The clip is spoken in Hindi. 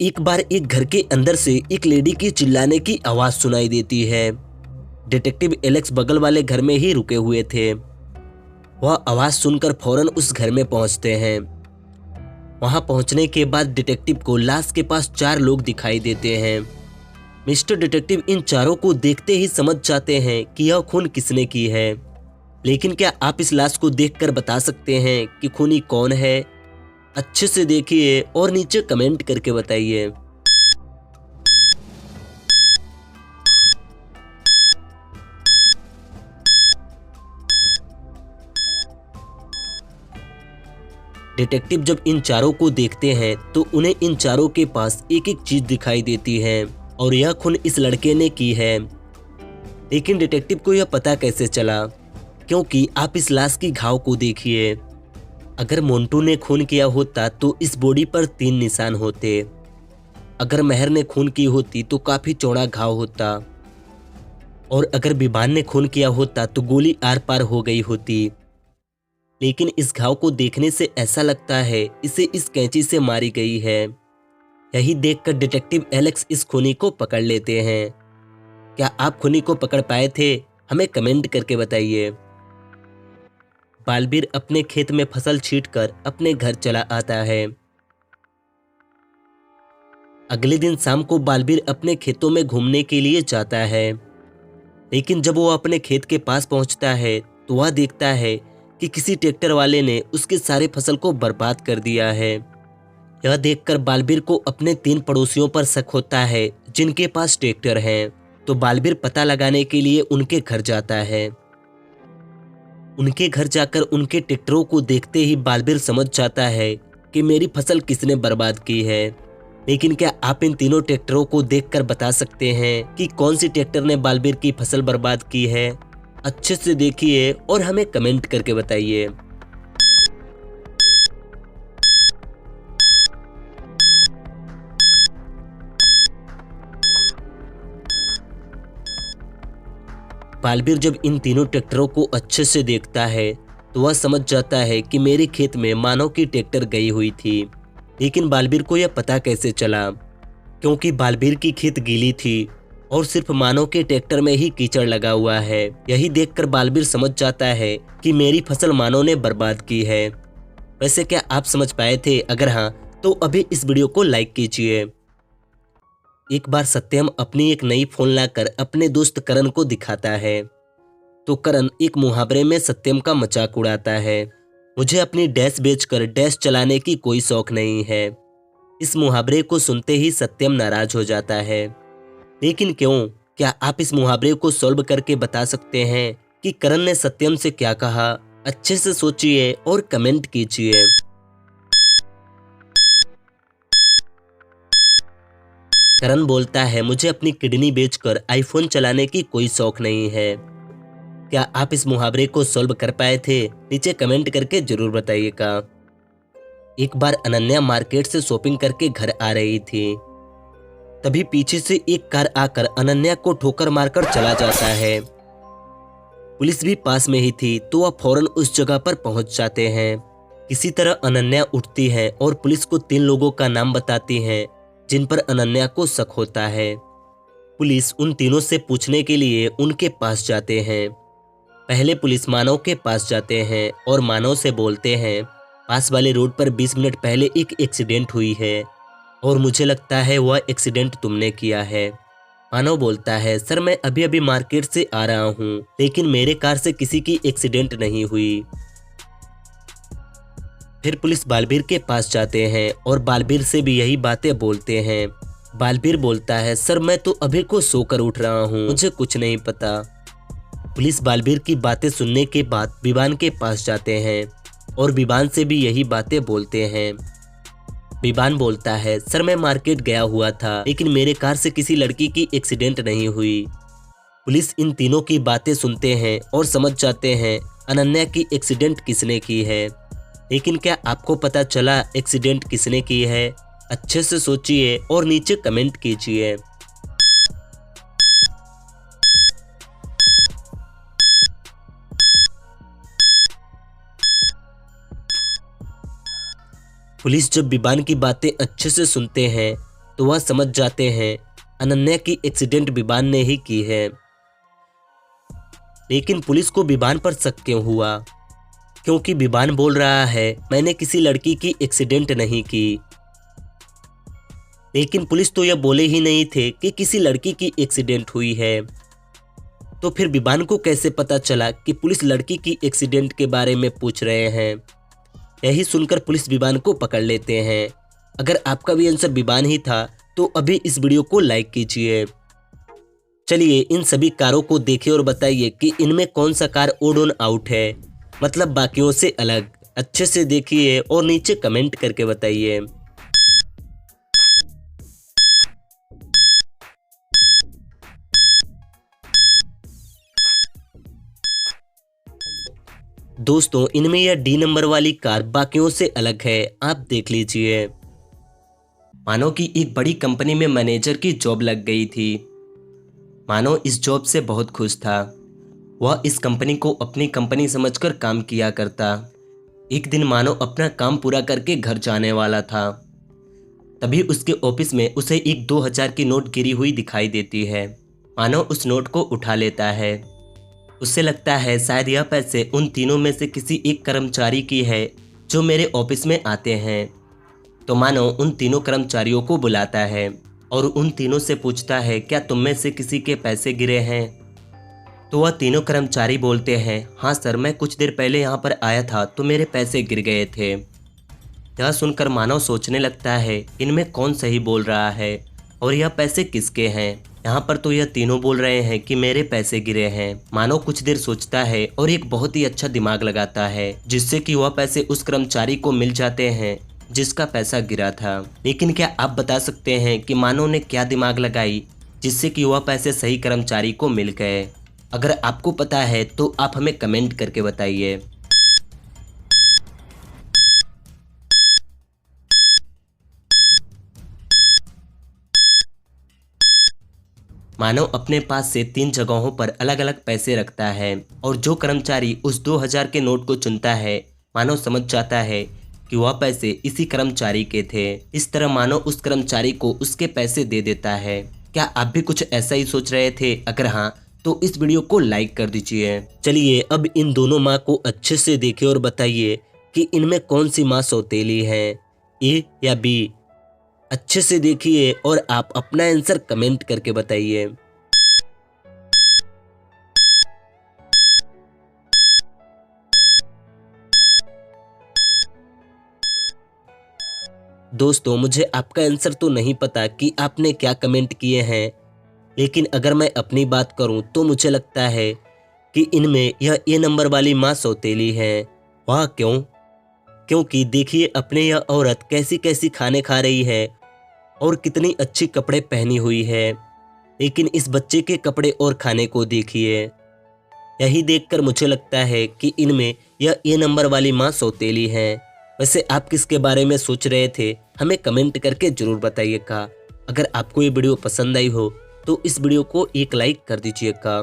एक बार एक घर के अंदर से एक लेडी की चिल्लाने की आवाज सुनाई देती है। डिटेक्टिव एलेक्स बगल वाले घर में ही रुके हुए थे। वह आवाज सुनकर फौरन उस घर में पहुंचते हैं। वहां पहुंचने के बाद डिटेक्टिव को लाश के पास 4 लोग दिखाई देते हैं। मिस्टर डिटेक्टिव इन चारों को देखते ही समझ जाते हैं कि यह खून किसने की है। लेकिन क्या आप इस लाश को देखकर बता सकते हैं कि खूनी कौन है? अच्छे से देखिए और नीचे कमेंट करके बताइए। डिटेक्टिव जब इन चारों को देखते हैं तो उन्हें इन चारों के पास एक एक चीज दिखाई देती है और यह खून इस लड़के ने की है। लेकिन डिटेक्टिव को यह पता कैसे चला? क्योंकि आप इस लाश की घाव को देखिए। अगर मोंटू ने खून किया होता तो इस बॉडी पर 3 निशान होते। अगर मेहर ने खून की होती तो काफी चौड़ा घाव होता। और अगर विबान ने खून किया होता तो गोली आर पार हो गई होती। लेकिन इस घाव को देखने से ऐसा लगता है इसे इस कैंची से मारी गई है। यही देखकर डिटेक्टिव एलेक्स इस खूनी को पकड़ लेते हैं। क्या आप खूनी को पकड़ पाए थे? हमें कमेंट करके बताइए। बालवीर अपने खेत में फसल छींटकर अपने घर चला आता है। अगले दिन शाम को बालवीर अपने खेतों में घूमने के लिए जाता है। लेकिन जब वो अपने खेत के पास पहुंचता है तो वह देखता है कि किसी ट्रैक्टर वाले ने उसके सारे फसल को बर्बाद कर दिया है। यह देखकर बालवीर को अपने 3 पड़ोसियों पर शक होता है जिनके पास ट्रैक्टर हैं। तो बालवीर पता लगाने के लिए उनके घर जाता है। उनके घर जाकर उनके ट्रैक्टरों को देखते ही बालवीर समझ जाता है कि मेरी फसल किसने बर्बाद की है। लेकिन क्या आप इन तीनों ट्रैक्टरों को देखकर बता सकते हैं कि कौन सी ट्रैक्टर ने बालवीर की फसल बर्बाद की है? अच्छे से देखिए और हमें कमेंट करके बताइए। बालवीर जब इन तीनों ट्रैक्टरों को अच्छे से देखता है तो वह समझ जाता है कि मेरे खेत में मानव की ट्रैक्टर गई हुई थी। लेकिन बालवीर को यह पता कैसे चला? क्योंकि बालवीर की खेत गीली थी और सिर्फ मानव के ट्रैक्टर में ही कीचड़ लगा हुआ है। यही देखकर बालवीर समझ जाता है कि मेरी फसल मानव ने बर्बाद की है। वैसे क्या आप समझ पाए थे? अगर हाँ तो अभी इस वीडियो को लाइक कीजिए। एक बार सत्यम अपनी एक नई फोन लाकर अपने दोस्त करण को दिखाता है। तो करण एक मुहावरे में सत्यम का मजाक उड़ाता है। मुझे अपनी डैश बेचकर डैश चलाने की कोई शौक नहीं है। इस मुहावरे को सुनते ही सत्यम नाराज हो जाता है। लेकिन क्यों? क्या आप इस मुहावरे को सॉल्व करके बता सकते हैं कि करण ने सत्यम से क्या कहा? अच्छे से सोचिए और कमेंट कीजिए। करण बोलता है मुझे अपनी किडनी बेचकर आईफोन चलाने की कोई शौक नहीं है। क्या आप इस मुहावरे को सॉल्व कर पाए थे? नीचे कमेंट करके जरूर बताइएगा। एक बार अनन्या मार्केट से शॉपिंग करके घर आ रही थी। तभी पीछे से एक कार आकर अनन्या को ठोकर मारकर चला जाता है। पुलिस भी पास में ही थी तो वह फौरन उस जगह पर पहुंच जाते हैं। किसी तरह अनन्या उठती है और पुलिस को 3 लोगों का नाम बताती है जिन पर अनन्या को शक होता है। पुलिस उन तीनों से पूछने के लिए उनके पास जाते हैं। पहले पुलिस मानव के पास जाते हैं और मानव से बोलते हैं पास वाले रोड पर 20 मिनट पहले एक एक्सीडेंट हुई है और मुझे लगता है वह एक्सीडेंट तुमने किया है। मानव बोलता है सर मैं अभी अभी मार्केट से आ रहा हूँ लेकिन मेरे कार से किसी की एक्सीडेंट नहीं हुई। फिर पुलिस बालवीर के पास जाते हैं और बालवीर से भी यही बातें बोलते हैं। बालवीर बोलता है सर मैं तो अभी को सोकर उठ रहा हूँ, मुझे कुछ नहीं पता। पुलिस बालवीर की बातें सुनने के बाद विबान के पास जाते हैं और विबान से भी यही बातें बोलते हैं। विबान बोलता है सर मैं मार्केट गया हुआ था लेकिन मेरे कार से किसी लड़की की एक्सीडेंट नहीं हुई। पुलिस इन तीनों की बातें सुनते हैं और समझ जाते हैं अनन्या की एक्सीडेंट किसने की है। लेकिन क्या आपको पता चला एक्सीडेंट किसने की है? अच्छे से सोचिए और नीचे कमेंट कीजिए। पुलिस जब विबान की बातें अच्छे से सुनते हैं तो वह समझ जाते हैं अनन्या की एक्सीडेंट विवान ने ही की है। लेकिन पुलिस को विवान पर शक क्यों हुआ? क्योंकि विवान बोल रहा है मैंने किसी लड़की की एक्सीडेंट नहीं की। लेकिन पुलिस तो यह बोले ही नहीं थे कि किसी लड़की की एक्सीडेंट हुई है। तो फिर विवान को कैसे पता चला कि पुलिस लड़की की एक्सीडेंट के बारे में पूछ रहे हैं? यही सुनकर पुलिस विवान को पकड़ लेते हैं। अगर आपका भी आंसर विवान ही था तो अभी इस वीडियो को लाइक कीजिए। चलिए इन सभी कारों को देखिए और बताइए कि इनमें कौन सा कार ओड ऑन आउट है, मतलब बाकियों से अलग। अच्छे से देखिए और नीचे कमेंट करके बताइए। दोस्तों इनमें यह डी नंबर वाली कार बाकियों से अलग है, आप देख लीजिए। मानो कि एक बड़ी कंपनी में मैनेजर की जॉब लग गई थी। मानो इस जॉब से बहुत खुश था। वह इस कंपनी को अपनी कंपनी समझकर काम किया करता। एक दिन मानो अपना काम पूरा करके घर जाने वाला था। तभी उसके ऑफिस में उसे एक 2000 की नोट गिरी हुई दिखाई देती है। मानो उस नोट को उठा लेता है। उससे लगता है शायद यह पैसे उन तीनों में से किसी एक कर्मचारी की है जो मेरे ऑफिस में आते हैं। तो मानो उन तीनों कर्मचारियों को बुलाता है और उन तीनों से पूछता है क्या तुम में से किसी के पैसे गिरे हैं? तो वह तीनों कर्मचारी बोलते हैं हाँ सर, मैं कुछ देर पहले यहाँ पर आया था तो मेरे पैसे गिर गए थे। यह सुनकर मानव सोचने लगता है इनमें कौन सही बोल रहा है और यह पैसे किसके हैं। यहाँ पर तो यह तीनों बोल रहे हैं कि मेरे पैसे गिरे हैं। मानव कुछ देर सोचता है और एक बहुत ही अच्छा दिमाग लगाता है जिससे कि वह पैसे उस कर्मचारी को मिल जाते हैं जिसका पैसा गिरा था। लेकिन क्या आप बता सकते हैं कि मानव ने क्या दिमाग लगाई जिससे कि वह पैसे सही कर्मचारी को मिल गए? अगर आपको पता है तो आप हमें कमेंट करके बताइए। मानव अपने पास से 3 जगहों पर अलग अलग पैसे रखता है और जो कर्मचारी उस 2000 के नोट को चुनता है मानव समझ जाता है कि वह पैसे इसी कर्मचारी के थे। इस तरह मानव उस कर्मचारी को उसके पैसे दे देता है। क्या आप भी कुछ ऐसा ही सोच रहे थे? अगर हाँ तो इस वीडियो को लाइक कर दीजिए। चलिए अब इन दोनों माँ को अच्छे से देखिए और बताइए कि इनमें कौन सी माँ सौतेली है, ए या बी। अच्छे से देखिए और आप अपना आंसर कमेंट करके बताइए। दोस्तों मुझे आपका आंसर तो नहीं पता कि आपने क्या कमेंट किए हैं, लेकिन अगर मैं अपनी बात करूं तो मुझे लगता है कि इनमें यह ए नंबर वाली माँ सौतेली है। वह क्यों? क्योंकि देखिए अपने यह औरत कैसी कैसी खाने खा रही है और कितनी अच्छी कपड़े पहनी हुई है, लेकिन इस बच्चे के कपड़े और खाने को देखिए। यही देखकर मुझे लगता है कि इनमें यह ए नंबर वाली माँ सौतेली है। वैसे आप किसके बारे में सोच रहे थे हमें कमेंट करके जरूर बताइएगा। अगर आपको ये वीडियो पसंद आई हो तो इस वीडियो को एक लाइक कर दीजिएगा।